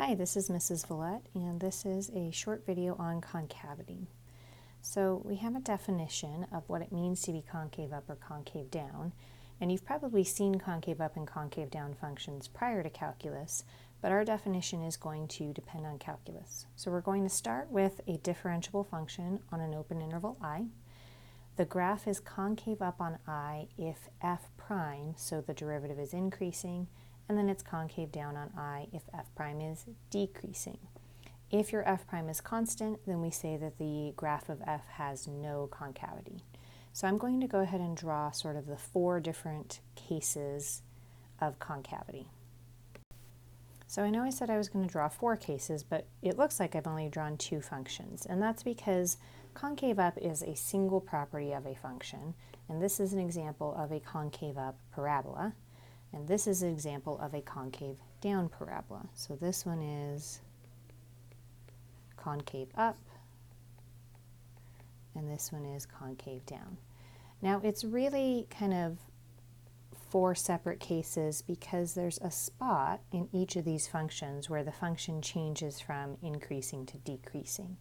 Hi, this is Mrs. Villette, and this is a short video on concavity. So we have a definition of what it means to be concave up or concave down, and you've probably seen concave up and concave down functions prior to calculus, but our definition is going to depend on calculus. So we're going to start with a differentiable function on an open interval I. The graph is concave up on I if f prime, so the derivative is increasing, and then it's concave down on I if f prime is decreasing. If your f prime is constant, then we say that the graph of f has no concavity. So I'm going to go ahead and draw sort of the 4 different cases of concavity. So I know I said I was going to draw 4 cases, but it looks like I've only drawn 2 functions, and that's because concave up is a single property of a function, and this is an example of a concave up parabola. And this is an example of a concave down parabola. So this one is concave up, and this one is concave down. Now it's really kind of 4 separate cases because there's a spot in each of these functions where the function changes from increasing to decreasing.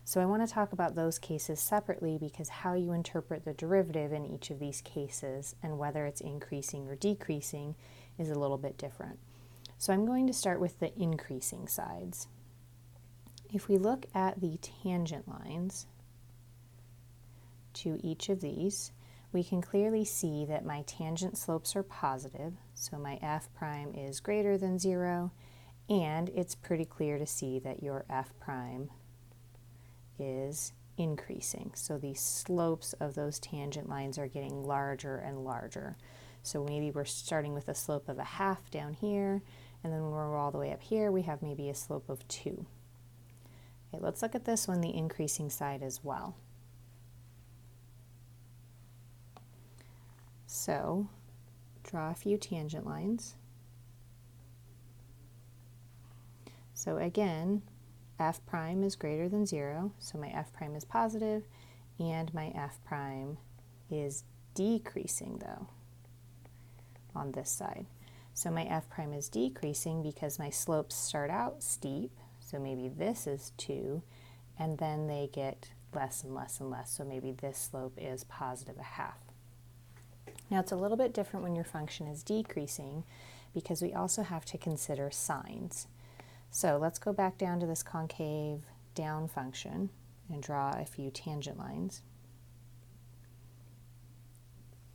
So I want to talk about those cases separately because how you interpret the derivative in each of these cases and whether it's increasing or decreasing is a little bit different. So I'm going to start with the increasing sides. If we look at the tangent lines to each of these, we can clearly see that my tangent slopes are positive, so my f prime is greater than 0, and it's pretty clear to see that your f prime is increasing. So the slopes of those tangent lines are getting larger and larger. So maybe we're starting with a slope of 1/2 down here, and then when we're all the way up here, we have maybe a slope of 2. Okay, let's look at this one, the increasing side as well. So draw a few tangent lines. So again, f prime is greater than 0, so my f prime is positive, and my f prime is decreasing though on this side. So my f prime is decreasing because my slopes start out steep, so maybe this is 2, and then they get less and less and less, so maybe this slope is positive 1/2. Now it's a little bit different when your function is decreasing because we also have to consider signs. So let's go back down to this concave down function and draw a few tangent lines.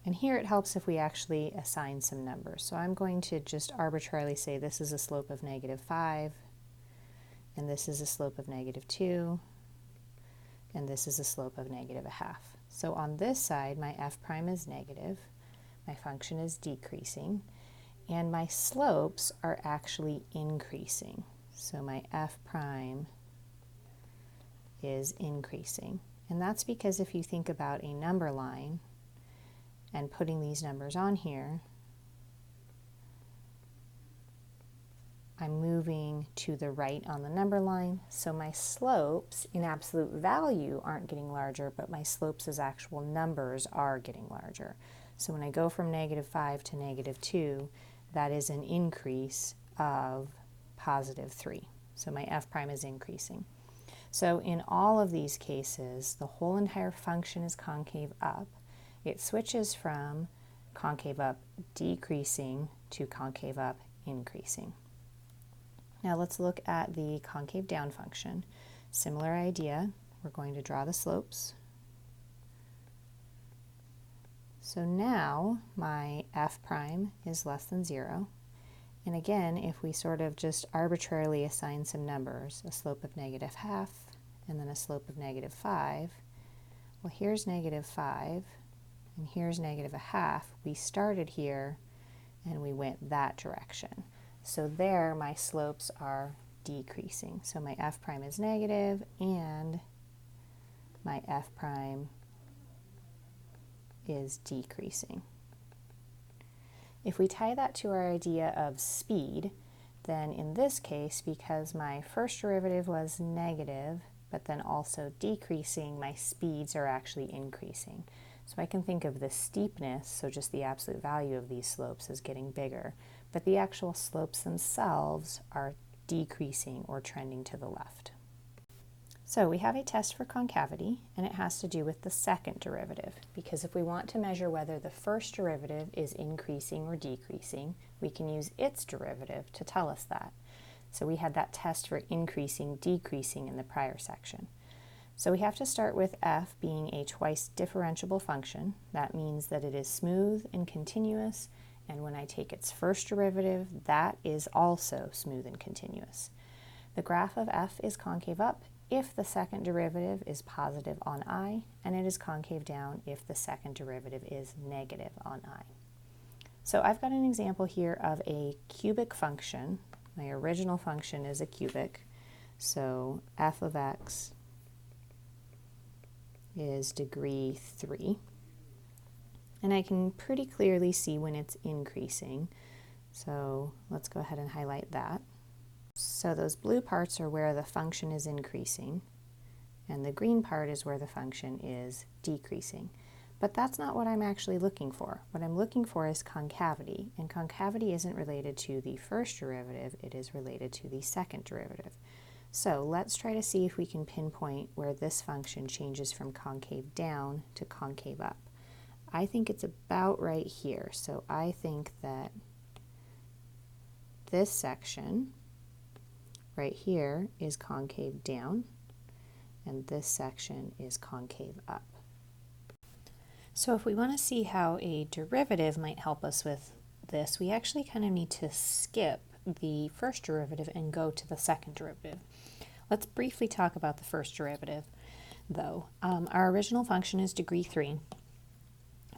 And here it helps if we actually assign some numbers. So I'm going to just arbitrarily say this is a slope of -5, and this is a slope of -2, and this is a slope of -1/2. So on this side, my f prime is negative, my function is decreasing, and my slopes are actually increasing. So my f prime is increasing. And that's because if you think about a number line and putting these numbers on here, I'm moving to the right on the number line, so my slopes in absolute value aren't getting larger, but my slopes as actual numbers are getting larger. So when I go from -5 to -2, that is an increase of +3. So my f prime is increasing. So in all of these cases, the whole entire function is concave up. It switches from concave up decreasing to concave up increasing. Now let's look at the concave down function. Similar idea, we're going to draw the slopes. So now my f prime is less than 0. And again, if we sort of just arbitrarily assign some numbers, a slope of -1/2 and then a slope of -5, well here's -5 and here's -1/2. We started here and we went that direction. So there my slopes are decreasing. So my f prime is negative and my f prime is decreasing. If we tie that to our idea of speed, then in this case, because my first derivative was negative, but then also decreasing, my speeds are actually increasing. So I can think of the steepness, so just the absolute value of these slopes, as getting bigger, but the actual slopes themselves are decreasing or trending to the left. So we have a test for concavity, and it has to do with the second derivative, because if we want to measure whether the first derivative is increasing or decreasing, we can use its derivative to tell us that. So we had that test for increasing, decreasing in the prior section. So we have to start with f being a twice differentiable function. That means that it is smooth and continuous, and when I take its first derivative, that is also smooth and continuous. The graph of f is concave up if the second derivative is positive on I, and it is concave down if the second derivative is negative on I. So I've got an example here of a cubic function. My original function is a cubic, so f of x is degree 3. And I can pretty clearly see when it's increasing, so let's go ahead and highlight that. So those blue parts are where the function is increasing, and the green part is where the function is decreasing. But that's not what I'm actually looking for. What I'm looking for is concavity, and concavity isn't related to the first derivative, it is related to the second derivative. So let's try to see if we can pinpoint where this function changes from concave down to concave up. I think it's about right here, so I think that this section right here is concave down, and this section is concave up. So if we want to see how a derivative might help us with this, we actually kind of need to skip the first derivative and go to the second derivative. Let's briefly talk about the first derivative, though. Our original function is degree 3.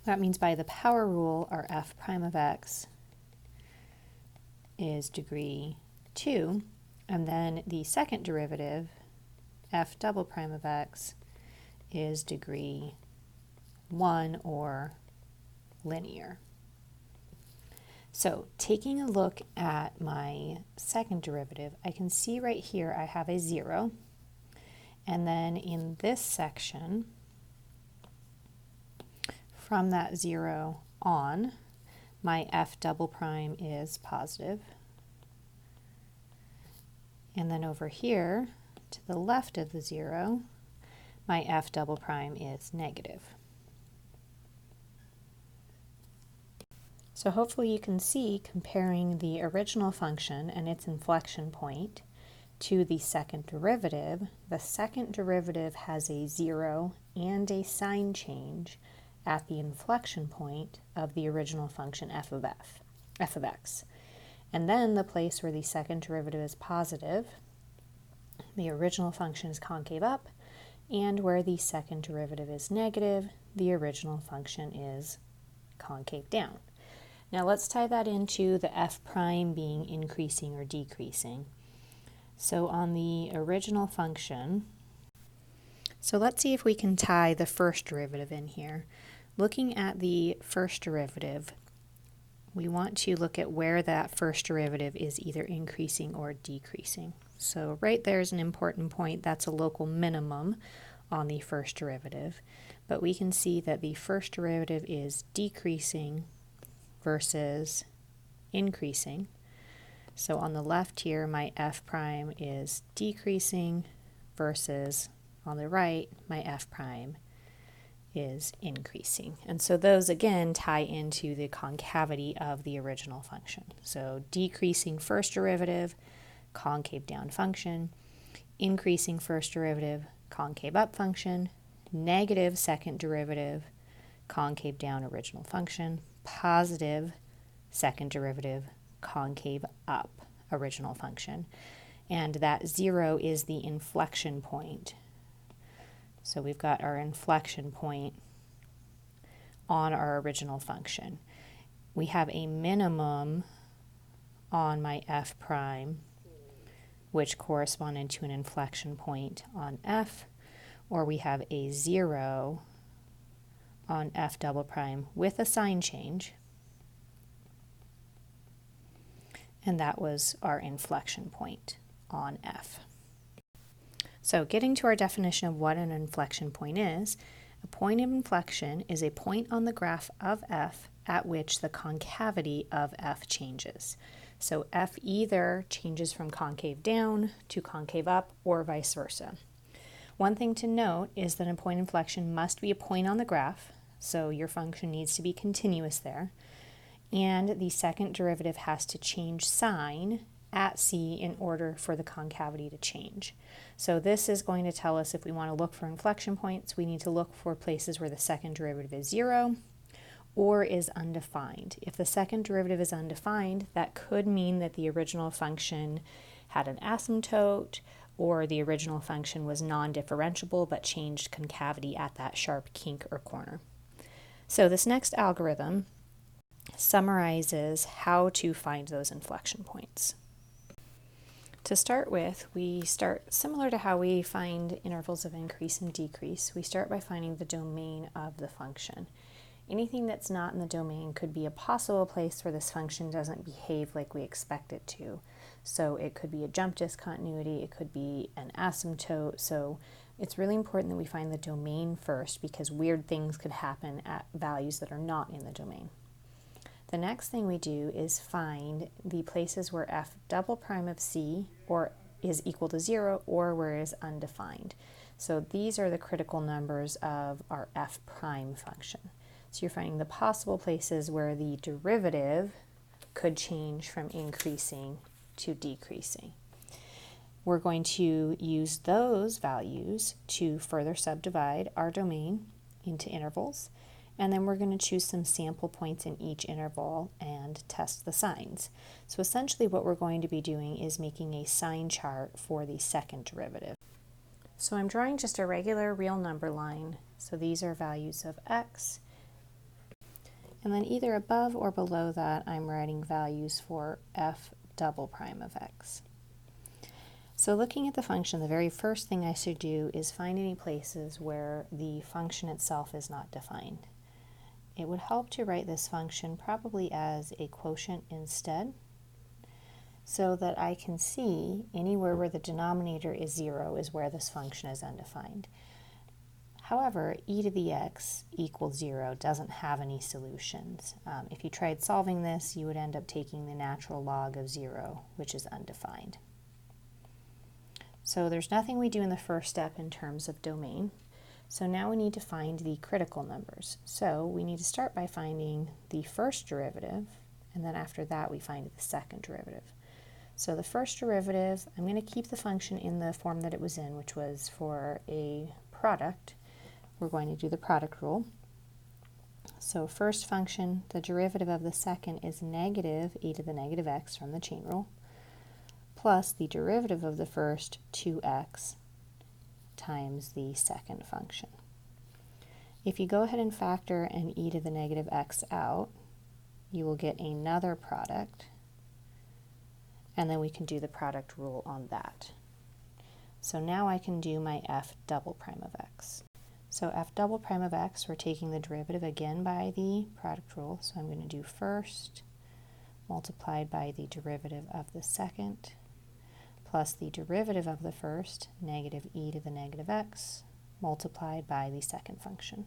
That means by the power rule, our f prime of x is degree 2. And then the second derivative, f double prime of x, is degree 1 or linear. So taking a look at my second derivative, I can see right here I have a 0. And then in this section, from that 0 on, my f double prime is positive. And then over here, to the left of the 0, my f double prime is negative. So hopefully you can see, comparing the original function and its inflection point to the second derivative, the second derivative has a 0 and a sign change at the inflection point of the original function f of x. And then the place where the second derivative is positive, the original function is concave up, and where the second derivative is negative, the original function is concave down. Now let's tie that into the f prime being increasing or decreasing. So on the original function, so let's see if we can tie the first derivative in here. Looking at the first derivative, we want to look at where that first derivative is either increasing or decreasing. So right there is an important point. That's a local minimum on the first derivative. But we can see that the first derivative is decreasing versus increasing. So on the left here, my f prime is decreasing versus on the right, my f prime is increasing. And so those again tie into the concavity of the original function. So decreasing first derivative, concave down function, increasing first derivative, concave up function, negative second derivative, concave down original function, positive second derivative, concave up original function. And that 0 is the inflection point. So we've got our inflection point on our original function. We have a minimum on my f prime, which corresponded to an inflection point on f, or we have a 0 on f double prime with a sign change, and that was our inflection point on f. So getting to our definition of what an inflection point is, a point of inflection is a point on the graph of f at which the concavity of f changes. So f either changes from concave down to concave up or vice versa. One thing to note is that a point inflection must be a point on the graph, so your function needs to be continuous there, and the second derivative has to change sign at c in order for the concavity to change. So this is going to tell us if we want to look for inflection points, we need to look for places where the second derivative is 0 or is undefined. If the second derivative is undefined, that could mean that the original function had an asymptote, or the original function was non-differentiable but changed concavity at that sharp kink or corner. So this next algorithm summarizes how to find those inflection points. To start with, we start similar to how we find intervals of increase and decrease. We start by finding the domain of the function. Anything that's not in the domain could be a possible place where this function doesn't behave like we expect it to. So it could be a jump discontinuity, it could be an asymptote. So it's really important that we find the domain first because weird things could happen at values that are not in the domain. The next thing we do is find the places where f double prime of c or is equal to 0 or where it is undefined. So these are the critical numbers of our f prime function. So you're finding the possible places where the derivative could change from increasing to decreasing. We're going to use those values to further subdivide our domain into intervals, and then we're going to choose some sample points in each interval and test the signs. So essentially what we're going to be doing is making a sign chart for the second derivative. So I'm drawing just a regular real number line. So these are values of x, and then either above or below that I'm writing values for f double prime of x. So looking at the function, the very first thing I should do is find any places where the function itself is not defined. It would help to write this function probably as a quotient instead, so that I can see anywhere where the denominator is 0 is where this function is undefined. However, e to the x equals 0 doesn't have any solutions. If you tried solving this, you would end up taking the natural log of 0, which is undefined. So there's nothing we do in the first step in terms of domain. So now we need to find the critical numbers. So we need to start by finding the first derivative, and then after that we find the second derivative. So the first derivative, I'm going to keep the function in the form that it was in, which was for a product. We're going to do the product rule. So first function, the derivative of the second is negative e to the negative x from the chain rule, plus the derivative of the first, 2x, times the second function. If you go ahead and factor an e to the negative x out, you will get another product, and then we can do the product rule on that. So now I can do my f double prime of x. So f double prime of x, we're taking the derivative again by the product rule, so I'm going to do first multiplied by the derivative of the second, plus the derivative of the first, negative e to the negative x, multiplied by the second function.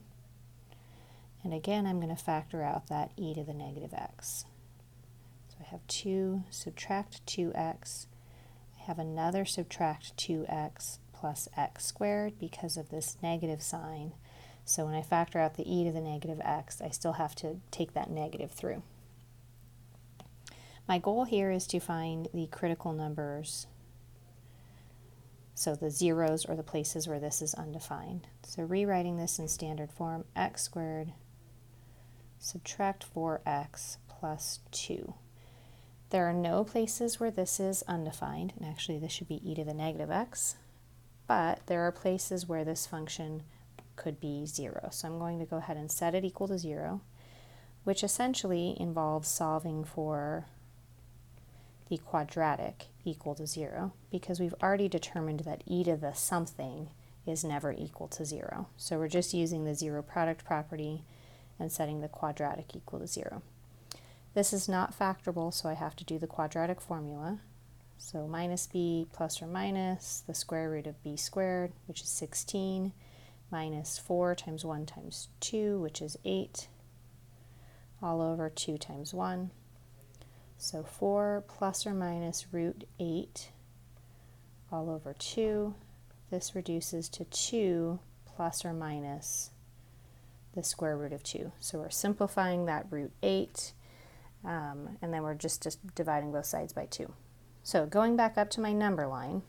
And again, I'm going to factor out that e to the negative x. So I have 2 subtract 2x, I have another subtract 2x plus x squared because of this negative sign. So when I factor out the e to the negative x, I still have to take that negative through. My goal here is to find the critical numbers, so the zeros or the places where this is undefined. So rewriting this in standard form, x squared subtract 4x plus 2. There are no places where this is undefined, and actually this should be e to the negative x, but there are places where this function could be 0. So I'm going to go ahead and set it equal to 0, which essentially involves solving for the quadratic equal to 0, because we've already determined that e to the something is never equal to 0. So we're just using the zero product property and setting the quadratic equal to 0. This is not factorable, so I have to do the quadratic formula. So minus b plus or minus the square root of b squared, which is 16, minus 4 times 1 times 2, which is 8, all over 2 times 1, So 4 plus or minus root 8 all over 2. This reduces to 2 plus or minus the square root of 2. So we're simplifying that root 8, and then we're just dividing both sides by 2. So going back up to my number line,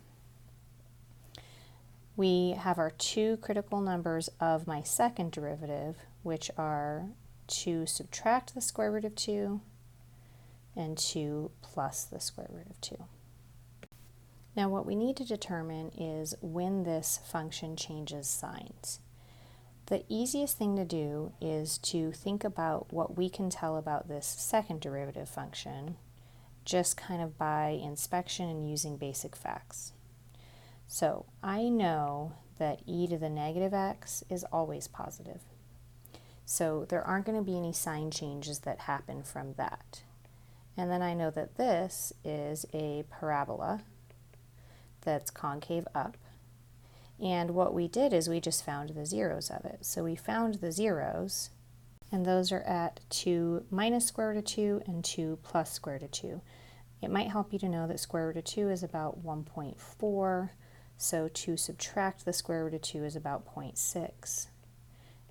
we have our two critical numbers of my second derivative, which are 2 subtract the square root of 2 and 2 plus the square root of 2. Now what we need to determine is when this function changes signs. The easiest thing to do is to think about what we can tell about this second derivative function just kind of by inspection and using basic facts. So I know that e to the negative x is always positive. So there aren't going to be any sign changes that happen from that. And then I know that this is a parabola that's concave up. And what we did is we just found the zeros of it. So we found the zeros, and those are at 2 minus square root of 2 and 2 plus square root of 2. It might help you to know that square root of 2 is about 1.4, so to subtract the square root of 2 is about 0.6.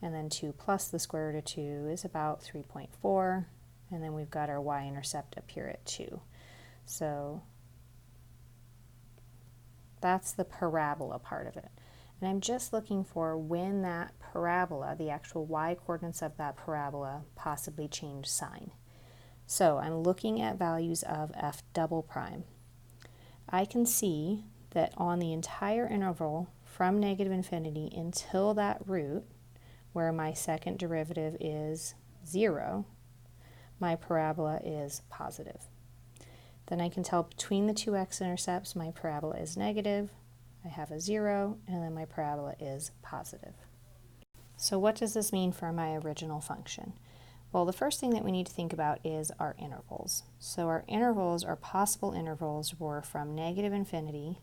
And then 2 plus the square root of 2 is about 3.4, and then we've got our y-intercept up here at 2. So that's the parabola part of it. And I'm just looking for when that parabola, the actual y-coordinates of that parabola, possibly change sign. So I'm looking at values of f double prime. I can see that on the entire interval from negative infinity until that root, where my second derivative is 0, my parabola is positive. Then I can tell between the two x-intercepts my parabola is negative, I have a 0, and then my parabola is positive. So what does this mean for my original function? Well, the first thing that we need to think about is our intervals. So our intervals, our possible intervals, were from negative infinity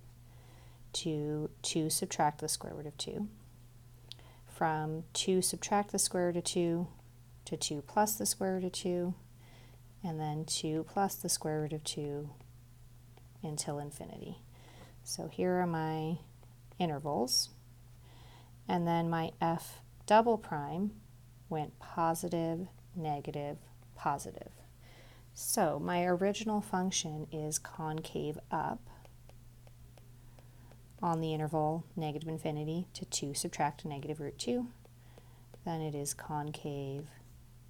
to 2 subtract the square root of 2, from 2 subtract the square root of 2 to 2 plus the square root of 2, and then 2 plus the square root of 2 until infinity. So here are my intervals, and then my f double prime went positive, negative, positive. So my original function is concave up on the interval negative infinity to 2 subtract negative root 2. Then it is concave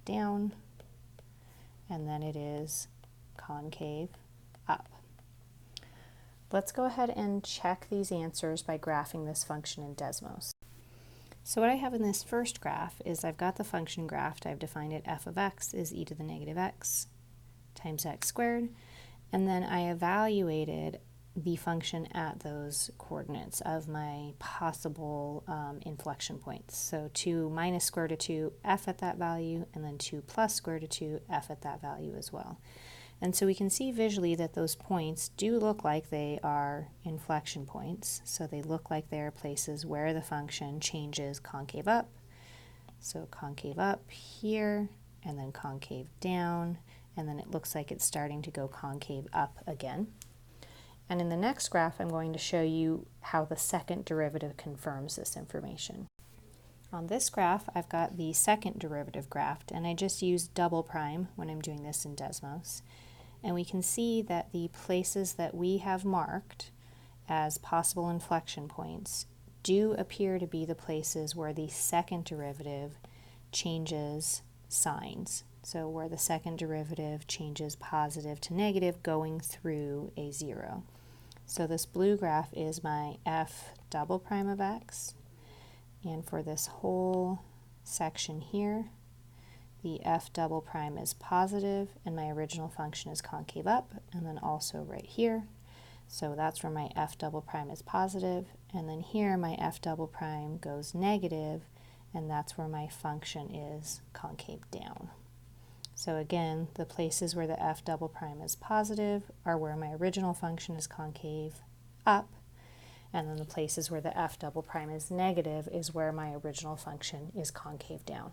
down, and then it is concave up. Let's go ahead and check these answers by graphing this function in Desmos. So what I have in this first graph is I've got the function graphed. I've defined it f of x is e to the negative x times x squared, and then I evaluated the function at those coordinates of my possible inflection points. So 2 minus square root of 2, f at that value, and then 2 plus square root of 2, f at that value as well. And so we can see visually that those points do look like they are inflection points. So they look like they are places where the function changes concave up. So concave up here, and then concave down, and then it looks like it's starting to go concave up again. And in the next graph, I'm going to show you how the second derivative confirms this information. On this graph, I've got the second derivative graphed, and I just use double prime when I'm doing this in Desmos. And we can see that the places that we have marked as possible inflection points do appear to be the places where the second derivative changes signs. So where the second derivative changes positive to negative going through a 0. So this blue graph is my f double prime of x, and for this whole section here, the f double prime is positive, and my original function is concave up, and then also right here. So that's where my f double prime is positive, and then here my f double prime goes negative, and that's where my function is concave down. So again, the places where the f double prime is positive are where my original function is concave up, and then the places where the f double prime is negative is where my original function is concave down.